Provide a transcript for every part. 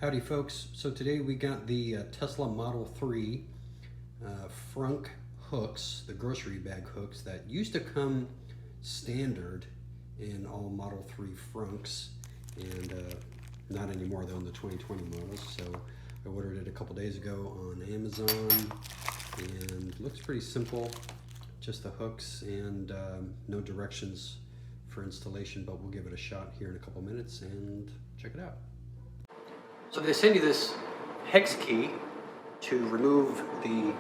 Howdy folks, so today we got the Tesla Model 3 Frunk hooks, the grocery bag hooks that used to come standard in all Model 3 Frunks, and not anymore though in the 2020 models. So I ordered it a couple days ago on Amazon, and looks pretty simple, just the hooks and no directions for installation, but we'll give it a shot here in a couple minutes and check it out. So they send you this hex key to remove the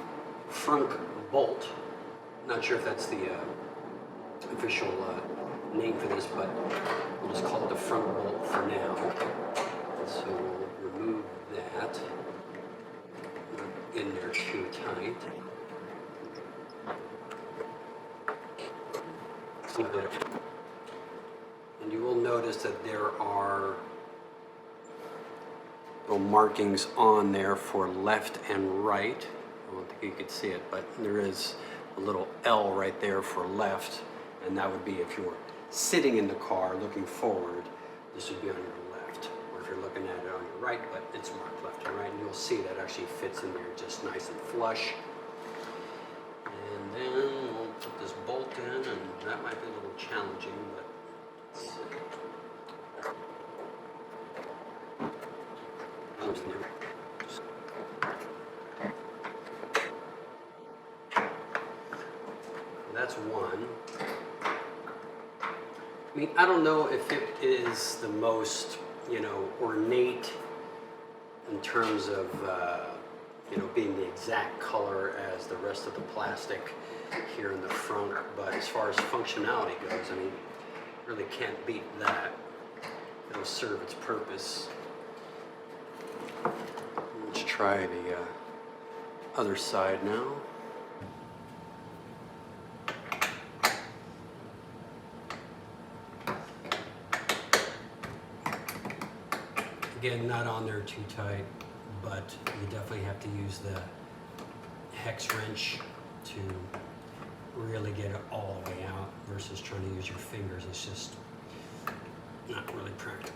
frunk bolt. Not sure if that's the official name for this, but we'll just call it the frunk bolt for now. So we'll remove that. Not in there too tight. And you will notice that there are little markings on there for left and right. I don't think you could see it, but there is a little L right there for left, and that would be if you were sitting in the car looking forward, this would be on your left, or if you're looking at it on your right, but it's marked left and right, and you'll see that actually fits in there just nice and flush. And then we'll put this bolt in, and that might be a little challenging, but let's see. That's one. I mean, I don't know if it is the most, ornate in terms of, being the exact color as the rest of the plastic here in the front, but as far as functionality goes, I mean, really can't beat that. It'll serve its purpose. Let's try the other side now. Again, not on there too tight, but you definitely have to use the hex wrench to really get it all the way out versus trying to use your fingers. It's just not really practical.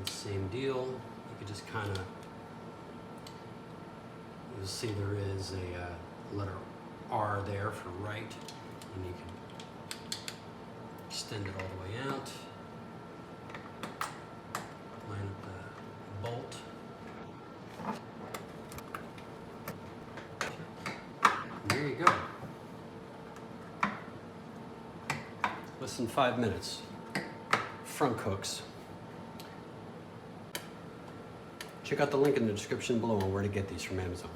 Same deal, you could just kind of, you'll see there is a letter R there for right, and you can extend it all the way out, line up the bolt, and there you go. Less than 5 minutes. Frunk hooks. Check out the link in the description below on where to get these from Amazon.